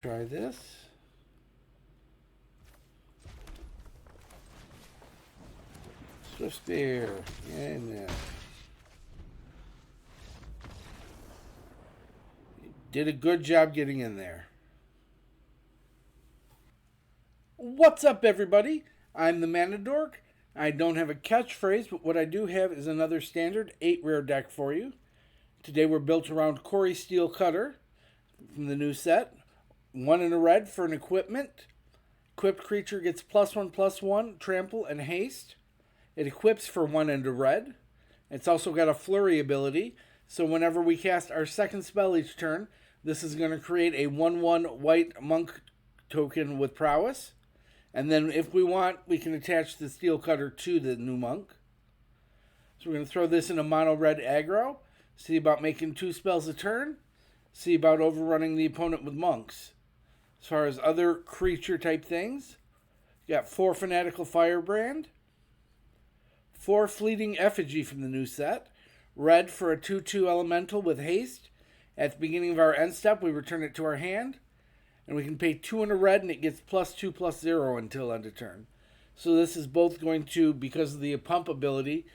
Try this. Swiftspear. And did a good job getting in there. What's up, everybody? I'm the Mana Dork. I don't have a catchphrase, but what I do have is another standard 8 rare deck for you. Today we're built around Cori-Steel Cutter from the new set. 1 in a red for an equipment. Equipped creature gets +1/+1, trample, and haste. It equips for 1 and a red. It's also got a flurry ability, so whenever we cast our second spell each turn, this is going to create a 1/1 white monk token with prowess. And then if we want, we can attach the steel cutter to the new monk. So we're going to throw this in a mono red aggro, see about making 2 spells a turn, see about overrunning the opponent with monks. As far as other creature type things, you got 4 Fanatical Firebrand, 4 Fleeting Effigy from the new set, red for a 2/2 elemental with haste. At the beginning of our end step, we return it to our hand, and we can pay 2 in a red, and it gets +2/+0 until end of turn. So this is both going to, because of the pump ability,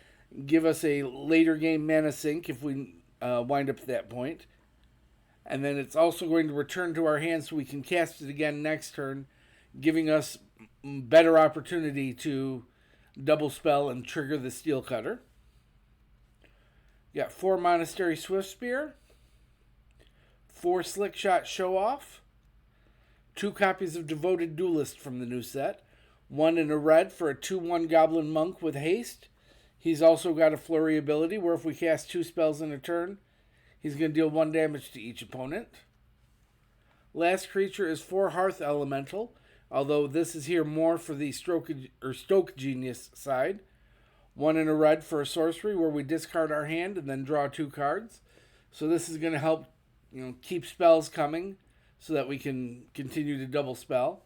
give us a later game mana sink if we wind up at that point. And then it's also going to return to our hand so we can cast it again next turn, giving us better opportunity to double spell and trigger the steel cutter. You got 4 Monastery Swiftspear, 4 Slickshot Show-Off, 2 copies of Devoted Duelist from the new set, 1 in a red for a 2/1 Goblin Monk with haste. He's also got a flurry ability where if we cast 2 spells in a turn, he's going to deal 1 damage to each opponent. Last creature is 4 Hearth Elemental, although this is here more for the Stoke Genius side. 1 in a red for a sorcery where we discard our hand and then draw 2 cards. So this is going to help, keep spells coming so that we can continue to double spell,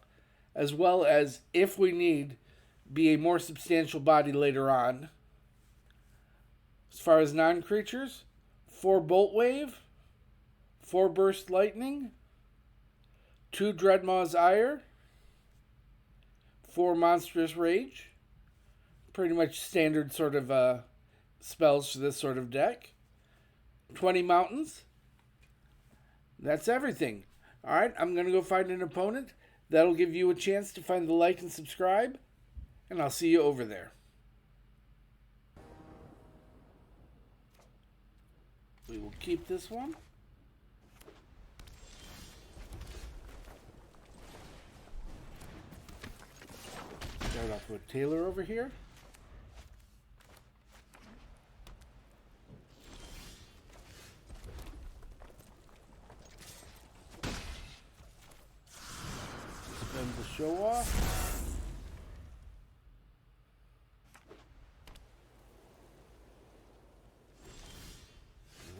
as well as, if we need, be a more substantial body later on. As far as non-creatures, 4 Boltwave, 4 Burst Lightning, 2 Dreadmaw's Ire, 4 Monstrous Rage. Pretty much standard sort of spells for this sort of deck. 20 Mountains. That's everything. Alright, I'm going to go find an opponent. That'll give you a chance to find the like and subscribe, and I'll see you over there. We will keep this one. Start off with Taylor over here. Spend the Show-Off.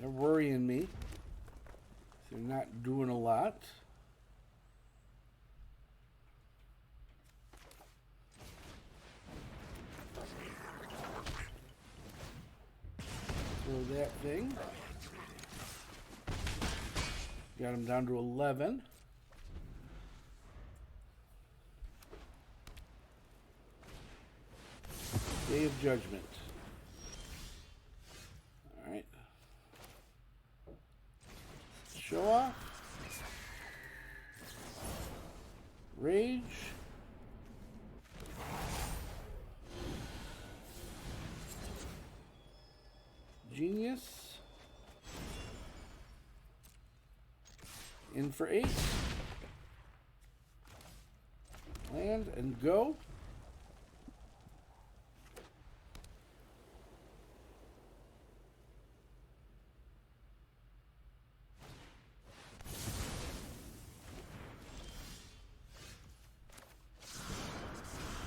They're worrying me. They're not doing a lot. Throw that thing. Got him down to 11. Day of Judgment. Alright. Show-Off. Rage. Genius. In for 8. Land and go.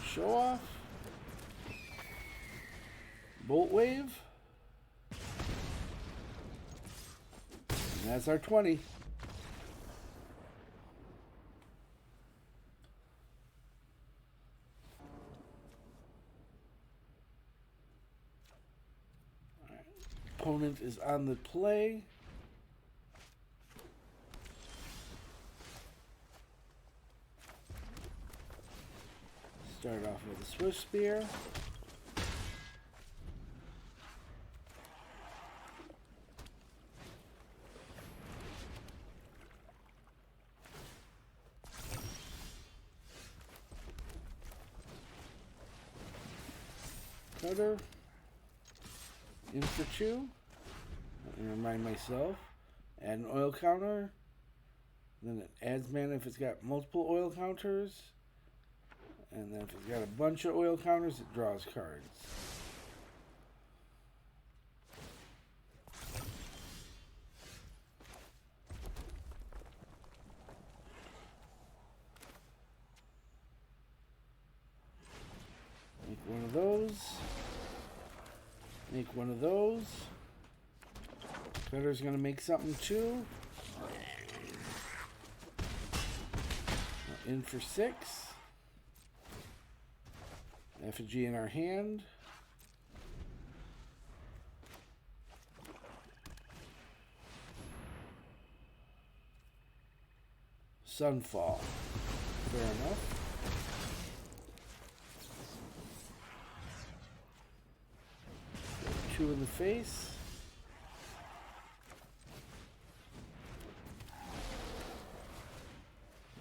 Show-Off. Boltwave. And that's our 20. Opponent is on the play. Start off with a Swiftspear. Cutter. In for 2. Let me remind myself. Add an oil counter. Then it adds mana if it's got multiple oil counters. And then if it's got a bunch of oil counters, it draws cards. Make one of those. Make one of those. Cutter's going to make something too. In for 6. Effigy in our hand. Sunfall. Fair enough. Two in the face.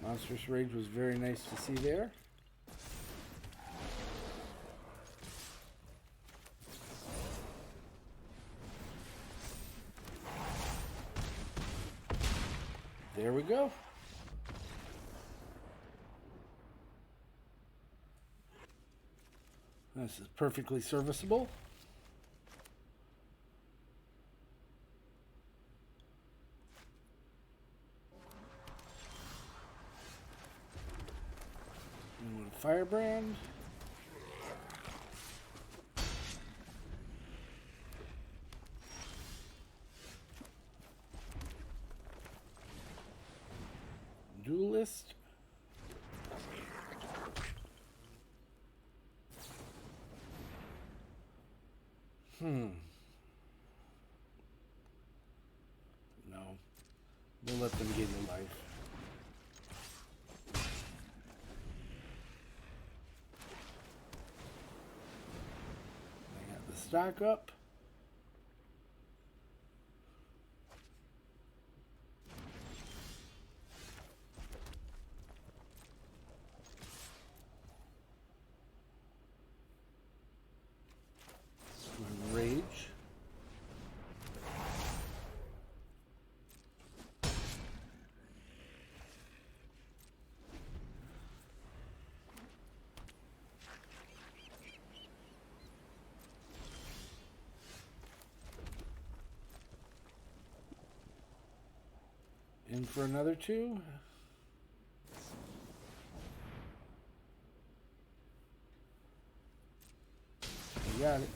Monstrous Rage was very nice to see there. There we go. This is perfectly serviceable. Firebrand. Duelist. No. We'll let them get you life. Stock up. Rage. In for another 2. You got it.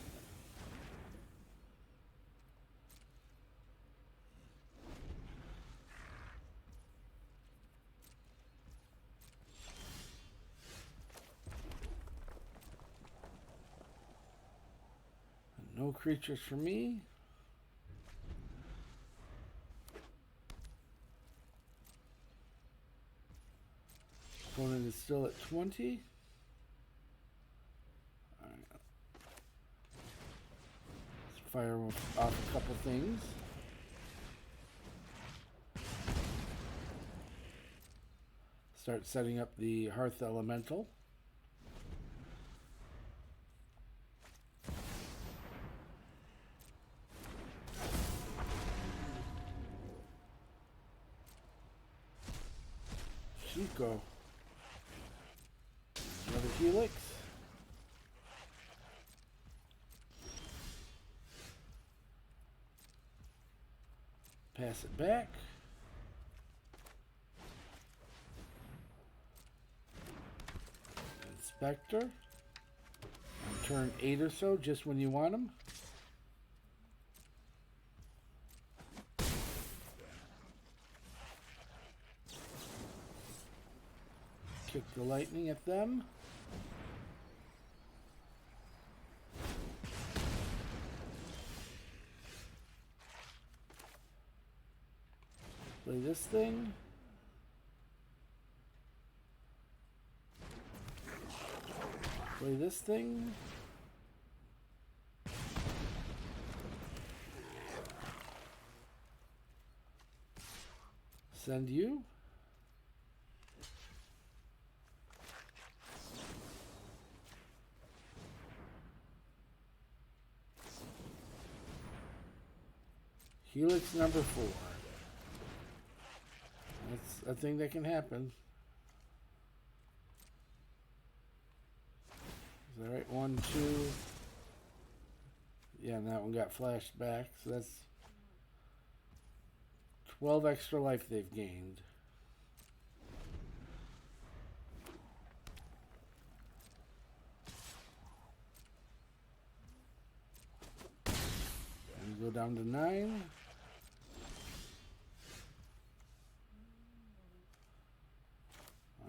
No creatures for me. Opponent is still at 20. All right. Let's fire off a couple things. Start setting up the Hearth Elemental. Chico. Another Helix. Pass it back. Inspector. On turn 8 or so, just when you want them. Kick the lightning at them. Play this thing. Play this thing. Send you. Helix number 4. That's a thing that can happen. Is that right? 1, 2. Yeah, and that one got flashed back. So that's 12 extra life they've gained. And go down to 9.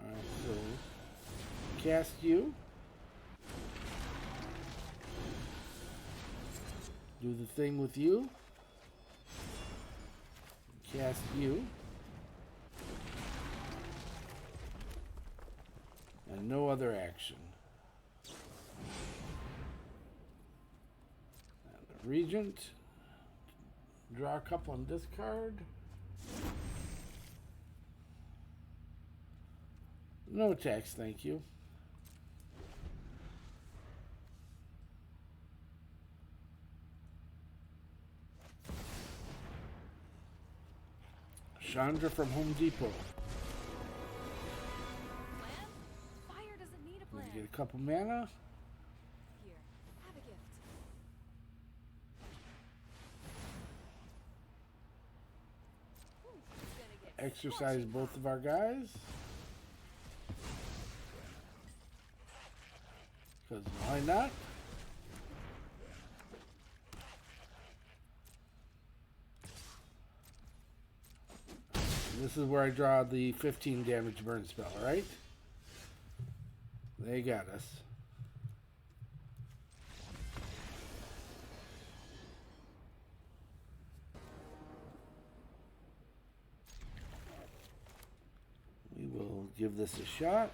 Alright, so cast you. Do the thing with you. Cast you. And no other action. And the Regent. Draw a couple and discard. No attacks, thank you. Chandra from Home Depot. Fire doesn't need a plan. Get a couple mana. Here, have a gift. Ooh, gonna get Exercise both of our guys. Because why not? This is where I draw the 15 damage burn spell, right? They got us. We will give this a shot.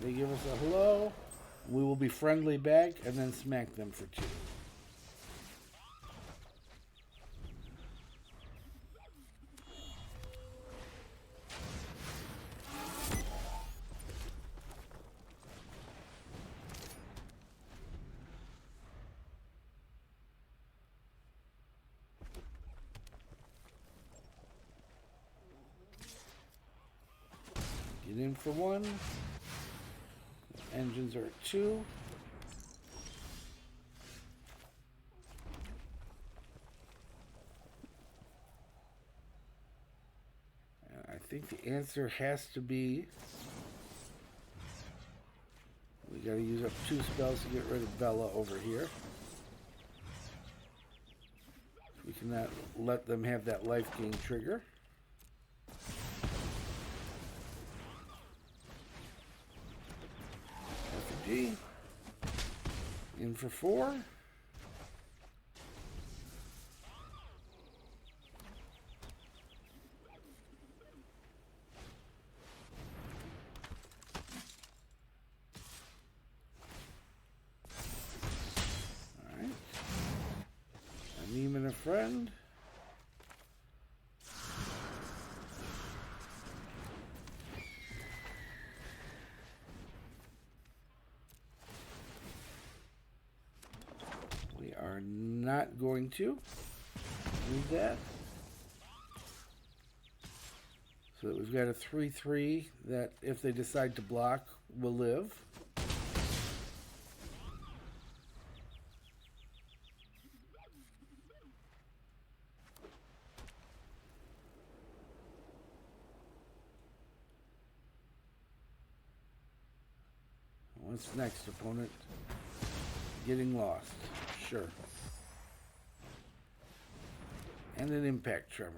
They give us a hello. We will be friendly back and then smack them for 2. Get in for 1. Engines are at 2. And I think the answer has to be we got to use up 2 spells to get rid of Bella over here. We cannot let them have that life gain trigger. Effigy. In for 4. Alright. A meme and a friend. We are not going to need that. So that we've got a 3/3 that if they decide to block will live. What's next, opponent? Getting lost. Sure. And an impact tremors.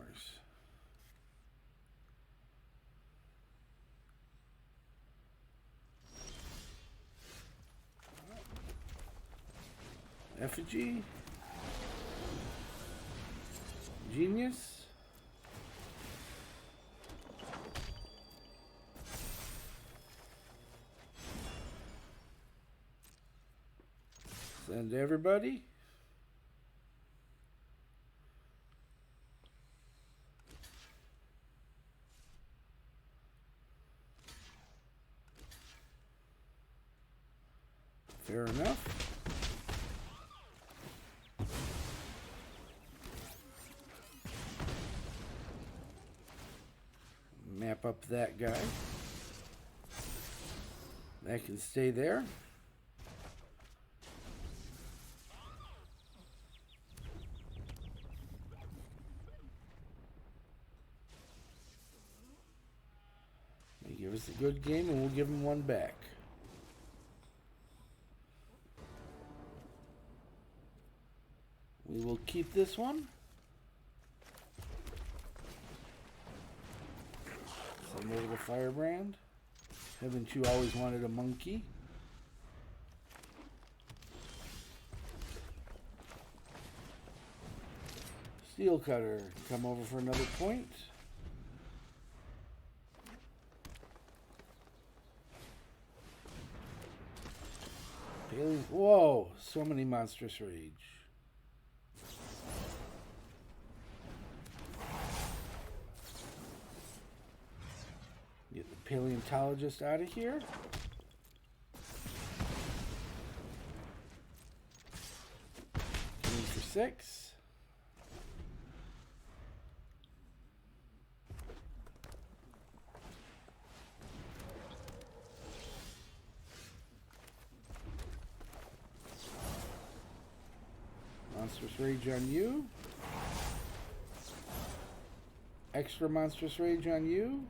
Effigy. Genius. Send everybody. Fair enough. Map up that guy. That can stay there. They give us a good game and we'll give them one back. We will keep this one. Send over the Firebrand. Haven't you always wanted a monkey? Steel Cutter, come over for another point. Whoa, so many Monstrous Rage. Get the Paleontologist out of here. Going for 6. Monstrous Rage on you. Extra Monstrous Rage on you.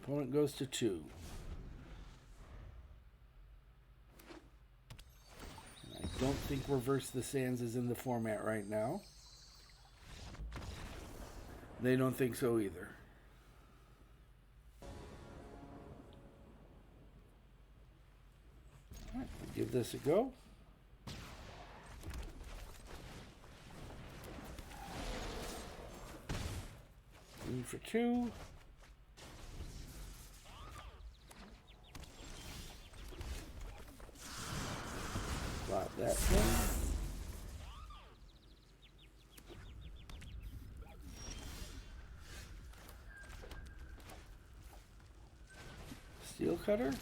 Opponent goes to 2. I don't think Reverse the Sands is in the format right now. They don't think so either. All right, we'll give this a go. In for 2. Plot that thing. Steel Cutter.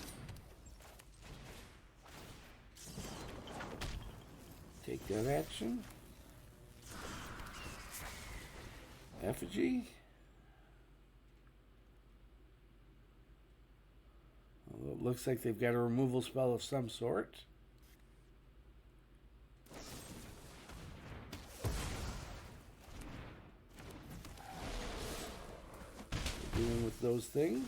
Take that action. Effigy. Well, it looks like they've got a removal spell of some sort. Dealing with those things.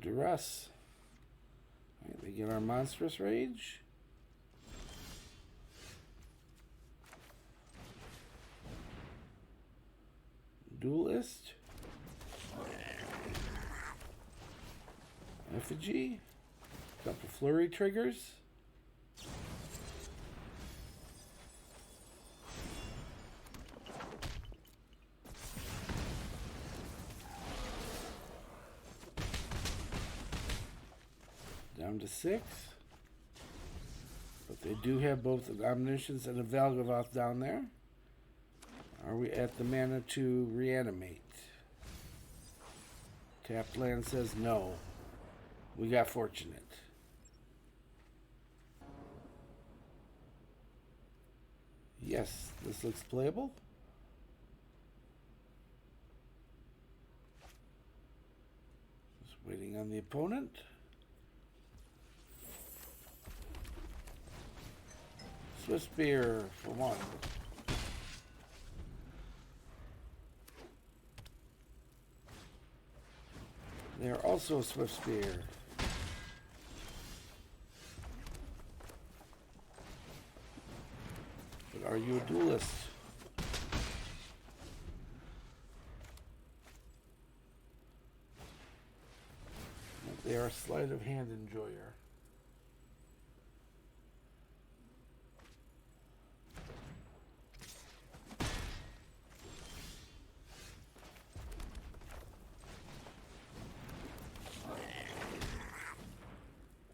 Duress. All right, they get our Monstrous Rage. Duelist. Effigy. Couple flurry triggers. Down to 6. But they do have both an Omniscience and a Valgavoth down there. Are we at the mana to reanimate? Tapped land says no. We got fortunate. Yes, this looks playable. Just waiting on the opponent. Swiftspear for 1. They are also a Swiftspear. But are you a duelist? They are a sleight of hand enjoyer.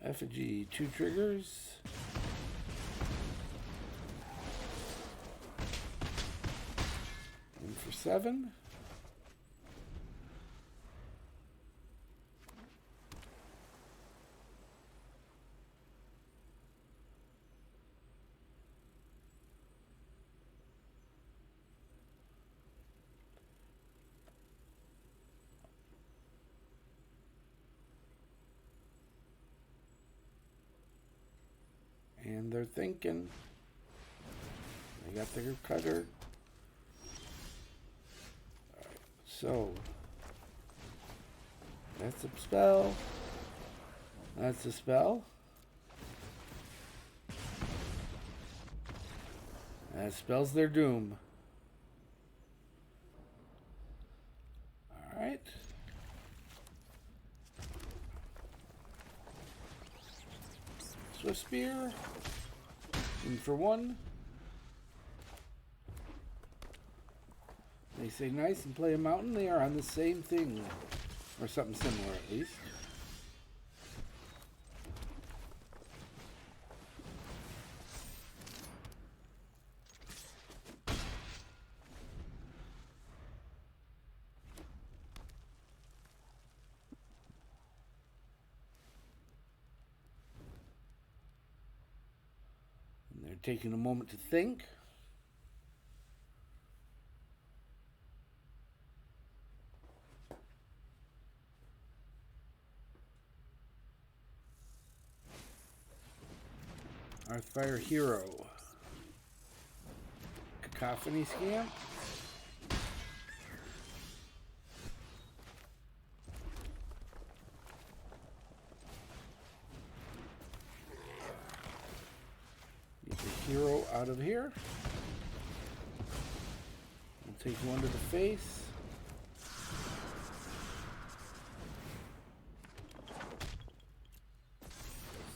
Effigy, 2 triggers. In for 7. And they're thinking. They got their cutter. Alright, so that's a spell. That's a spell. That spells their doom. Alright. Swiftspear. In for 1. They say nice and play a mountain. They are on the same thing. Or something similar at least. And they're taking a moment to think. Hearthfire Hero. Cacophony Scamp. Get the hero out of here. We'll take one to the face.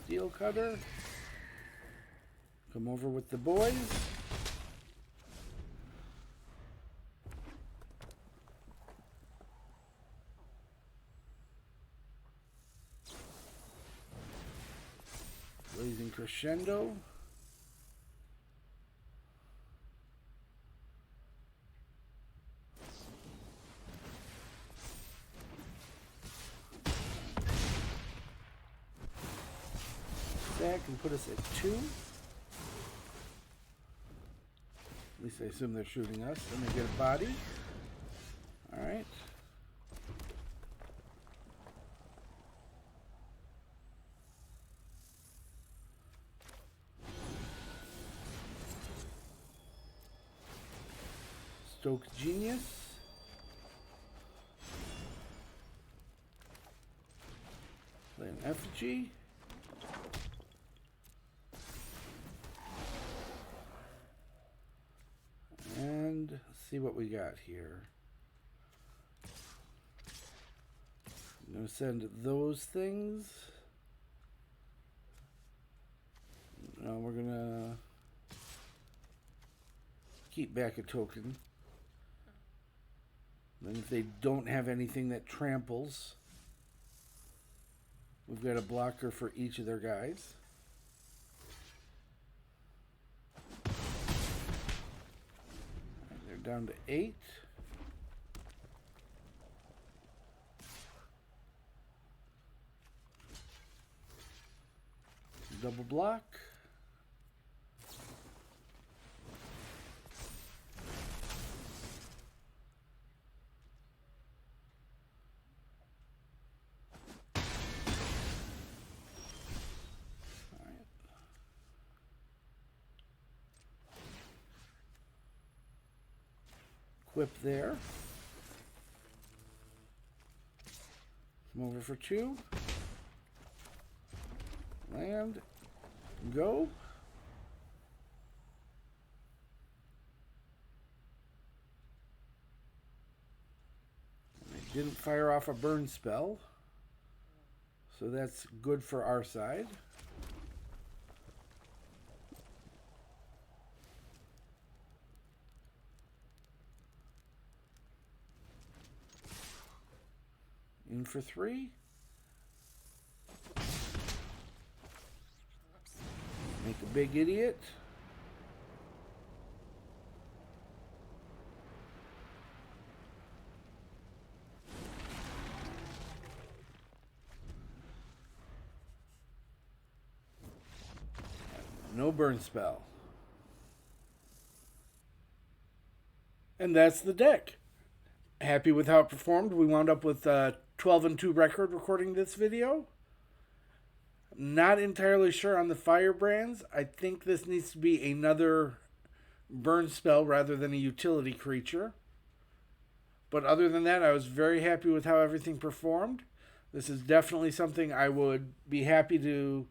Steel Cutter. Come over with the boys. Blazing Crescendo. That can put us at 2. At least I assume they're shooting us. Then they get a body. Alright. Stoke Genius. Play an Effigy. And let's see what we got here. I'm going to send those things. No, we're going to keep back a token. Then if they don't have anything that tramples, we've got a blocker for each of their guys. Down to 8. Double block. All right. Equip there. Come over for 2. Land. Go. I didn't fire off a burn spell. So that's good for our side. In for 3. Make a big idiot. No burn spell. And that's the deck. Happy with how it performed. We wound up with a 12-2 record recording this video. Not entirely sure on the Firebrands. I think this needs to be another burn spell rather than a utility creature. But other than that, I was very happy with how everything performed. This is definitely something I would be happy to,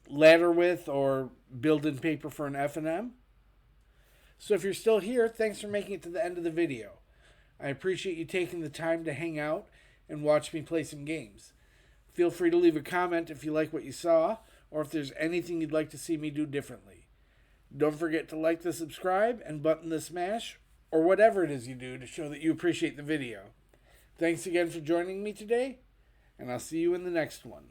ladder with or build in paper for an F&M. So if you're still here, thanks for making it to the end of the video. I appreciate you taking the time to hang out and watch me play some games. Feel free to leave a comment if you like what you saw, or if there's anything you'd like to see me do differently. Don't forget to like the subscribe and button the smash, or whatever it is you do to show that you appreciate the video. Thanks again for joining me today, and I'll see you in the next one.